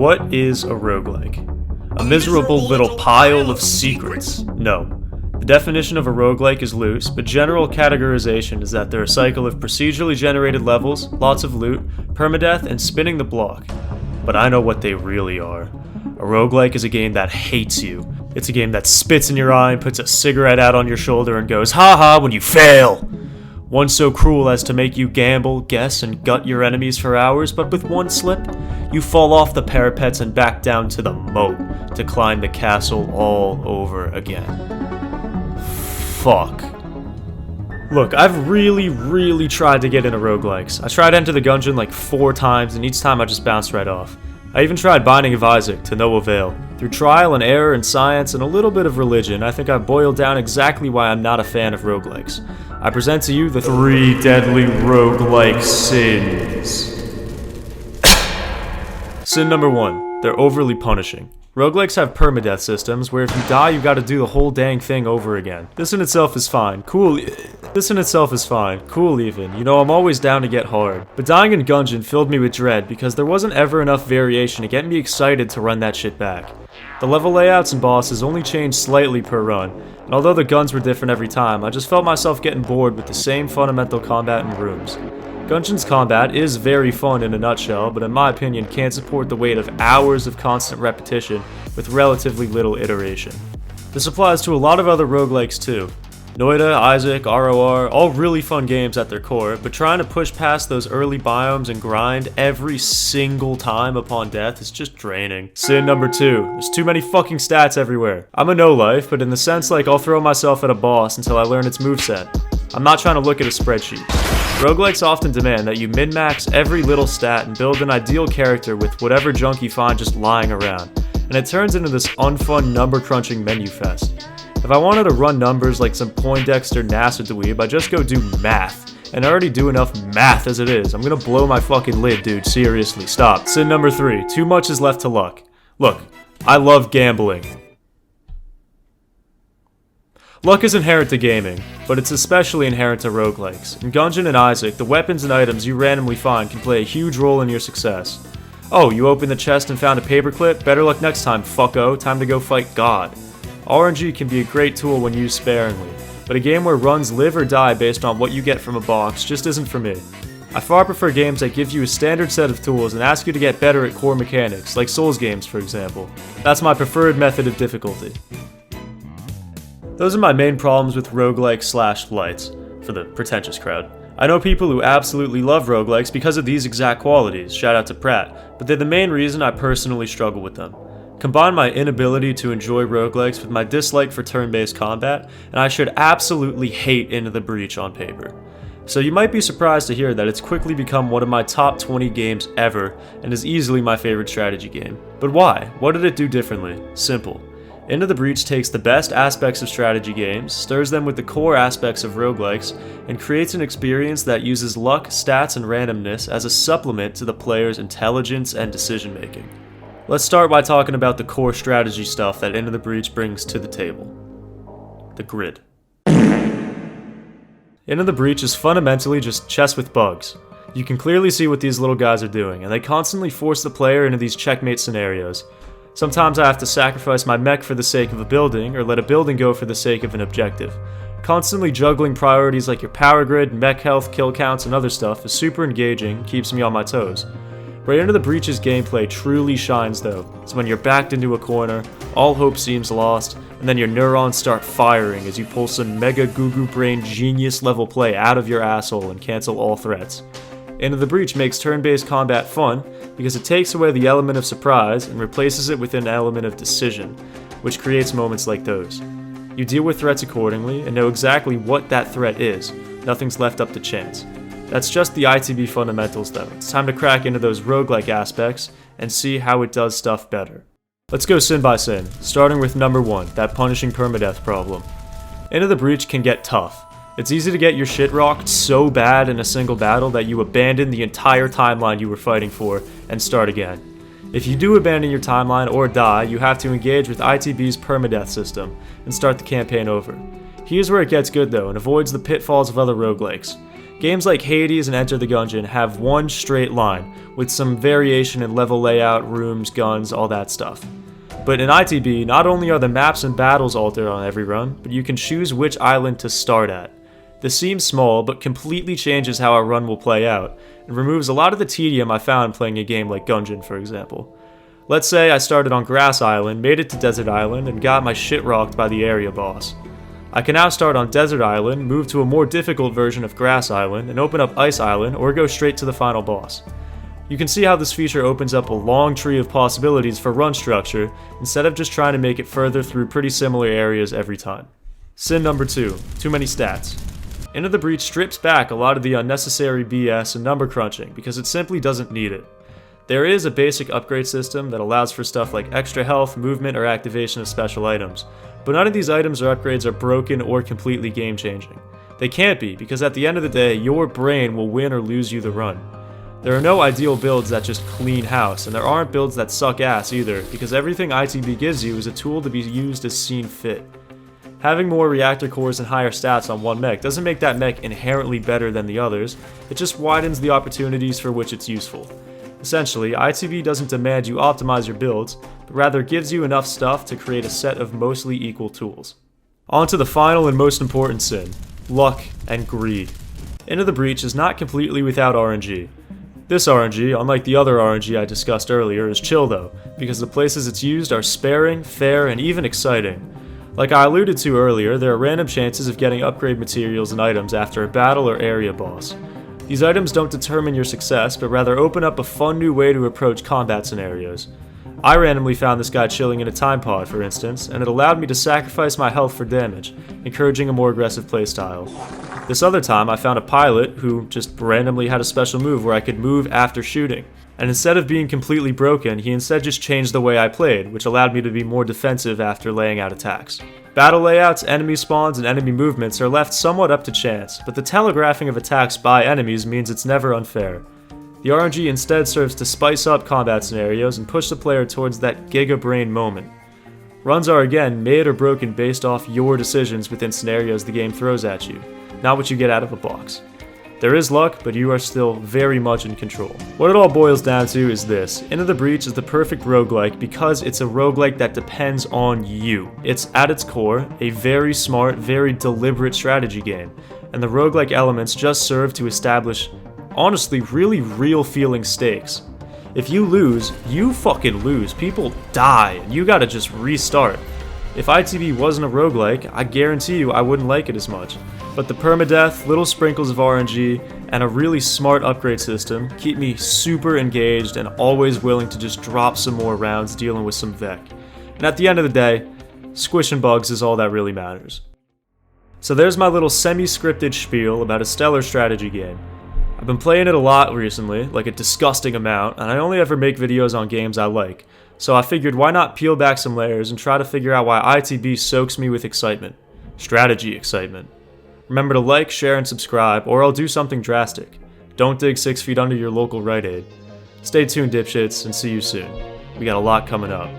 What is a roguelike? A miserable little pile of secrets. No. The definition of a roguelike is loose, but general categorization is that they're a cycle of procedurally generated levels, lots of loot, permadeath, and spinning the block. But I know what they really are. A roguelike is a game that hates you. It's a game that spits in your eye and puts a cigarette out on your shoulder and goes, "Ha-ha," when you fail! One so cruel as to make you gamble, guess, and gut your enemies for hours, but with one slip, you fall off the parapets and back down to the moat to climb the castle all over again. Fuck. Look, I've really tried to get into roguelikes. I tried Enter the Gungeon like 4 times, and each time I just bounced right off. I even tried Binding of Isaac, to no avail. Through trial and error and science and a little bit of religion, I think I've boiled down exactly why I'm not a fan of roguelikes. I present to you the 3 deadly roguelike sins. Sin number 1, they're overly punishing. Roguelikes have permadeath systems where if you die, you gotta do the whole dang thing over again. This in itself is fine. Cool even. You know, I'm always down to get hard. But dying in Gungeon filled me with dread because there wasn't ever enough variation to get me excited to run that shit back. The level layouts and bosses only changed slightly per run, and although the guns were different every time, I just felt myself getting bored with the same fundamental combat and rooms. Gungeon's combat is very fun in a nutshell, but in my opinion can't support the weight of hours of constant repetition with relatively little iteration. This applies to a lot of other roguelikes too. Noida, Isaac, ROR, all really fun games at their core, but trying to push past those early biomes and grind every single time upon death is just draining. Sin number 2, there's too many fucking stats everywhere. I'm a no-life, but in the sense like I'll throw myself at a boss until I learn its moveset. I'm not trying to look at a spreadsheet. Roguelikes often demand that you min-max every little stat and build an ideal character with whatever junk you find just lying around, and it turns into this unfun number-crunching menu fest. If I wanted to run numbers like some Poindexter NASA dweeb, I'd just go do math, and I already do enough math as it is. I'm gonna blow my fucking lid, dude, seriously, stop. Sin number 3, too much is left to luck. Look, I love gambling. Luck is inherent to gaming, but it's especially inherent to roguelikes. In Gungeon and Isaac, the weapons and items you randomly find can play a huge role in your success. Oh, you opened the chest and found a paperclip? Better luck next time, fucko. Time to go fight God. RNG can be a great tool when used sparingly, but a game where runs live or die based on what you get from a box just isn't for me. I far prefer games that give you a standard set of tools and ask you to get better at core mechanics, like Souls games for example. That's my preferred method of difficulty. Those are my main problems with roguelikes/lights, for the pretentious crowd. I know people who absolutely love roguelikes because of these exact qualities, shout out to Pratt, but they're the main reason I personally struggle with them. Combine my inability to enjoy roguelikes with my dislike for turn-based combat, and I should absolutely hate Into the Breach on paper. So you might be surprised to hear that it's quickly become one of my top 20 games ever, and is easily my favorite strategy game. But why? What did it do differently? Simple. Into the Breach takes the best aspects of strategy games, stirs them with the core aspects of roguelikes, and creates an experience that uses luck, stats, and randomness as a supplement to the player's intelligence and decision making. Let's start by talking about the core strategy stuff that Into the Breach brings to the table. The grid. Into the Breach is fundamentally just chess with bugs. You can clearly see what these little guys are doing, and they constantly force the player into these checkmate scenarios. Sometimes I have to sacrifice my mech for the sake of a building, or let a building go for the sake of an objective. Constantly juggling priorities like your power grid, mech health, kill counts, and other stuff is super engaging, keeps me on my toes. Where Into the Breach's gameplay truly shines though, is when you're backed into a corner, all hope seems lost, and then your neurons start firing as you pull some mega goo-goo brain genius level play out of your asshole and cancel all threats. Into the Breach makes turn-based combat fun because it takes away the element of surprise and replaces it with an element of decision, which creates moments like those. You deal with threats accordingly and know exactly what that threat is. Nothing's left up to chance. That's just the ITB fundamentals though. It's time to crack into those roguelike aspects and see how it does stuff better. Let's go sin by sin, starting with number 1, that punishing permadeath problem. Into the Breach can get tough. It's easy to get your shit rocked so bad in a single battle that you abandon the entire timeline you were fighting for and start again. If you do abandon your timeline or die, you have to engage with ITB's permadeath system and start the campaign over. Here's where it gets good though and avoids the pitfalls of other roguelikes. Games like Hades and Enter the Gungeon have one straight line, with some variation in level layout, rooms, guns, all that stuff. But in ITB, not only are the maps and battles altered on every run, but you can choose which island to start at. This seems small, but completely changes how a run will play out, and removes a lot of the tedium I found playing a game like Gungeon, for example. Let's say I started on Grass Island, made it to Desert Island, and got my shit rocked by the area boss. I can now start on Desert Island, move to a more difficult version of Grass Island, and open up Ice Island, or go straight to the final boss. You can see how this feature opens up a long tree of possibilities for run structure, instead of just trying to make it further through pretty similar areas every time. Sin number 2, too many stats. Into the Breach strips back a lot of the unnecessary BS and number crunching, because it simply doesn't need it. There is a basic upgrade system that allows for stuff like extra health, movement, or activation of special items, but none of these items or upgrades are broken or completely game-changing. They can't be, because at the end of the day, your brain will win or lose you the run. There are no ideal builds that just clean house, and there aren't builds that suck ass either, because everything ITB gives you is a tool to be used as seen fit. Having more reactor cores and higher stats on one mech doesn't make that mech inherently better than the others, it just widens the opportunities for which it's useful. Essentially, ITB doesn't demand you optimize your builds, but rather gives you enough stuff to create a set of mostly equal tools. On to the final and most important sin, luck and greed. Into the Breach is not completely without RNG. This RNG, unlike the other RNG I discussed earlier, is chill though, because the places it's used are sparing, fair, and even exciting. Like I alluded to earlier, there are random chances of getting upgrade materials and items after a battle or area boss. These items don't determine your success, but rather open up a fun new way to approach combat scenarios. I randomly found this guy chilling in a time pod, for instance, and it allowed me to sacrifice my health for damage, encouraging a more aggressive playstyle. This other time, I found a pilot who just randomly had a special move where I could move after shooting, and instead of being completely broken, he instead just changed the way I played, which allowed me to be more defensive after laying out attacks. Battle layouts, enemy spawns, and enemy movements are left somewhat up to chance, but the telegraphing of attacks by enemies means it's never unfair. The RNG instead serves to spice up combat scenarios and push the player towards that giga-brain moment. Runs are again made or broken based off your decisions within scenarios the game throws at you, not what you get out of a box. There is luck, but you are still very much in control. What it all boils down to is this: Into the Breach is the perfect roguelike because it's a roguelike that depends on you. It's at its core a very smart, very deliberate strategy game, and the roguelike elements just serve to establish, honestly, really real feeling stakes. If you lose, you fucking lose. People die, and you gotta just restart. If ITB wasn't a roguelike, I guarantee you I wouldn't like it as much. But the perma-death, little sprinkles of RNG, and a really smart upgrade system keep me super engaged and always willing to just drop some more rounds dealing with some Vec. And at the end of the day, squishing bugs is all that really matters. So there's my little semi-scripted spiel about a stellar strategy game. I've been playing it a lot recently, like a disgusting amount, and I only ever make videos on games I like. So I figured why not peel back some layers and try to figure out why ITB soaks me with excitement. Strategy excitement. Remember to like, share, and subscribe, or I'll do something drastic. Don't dig 6 feet under your local Rite Aid. Stay tuned, dipshits, and see you soon. We got a lot coming up.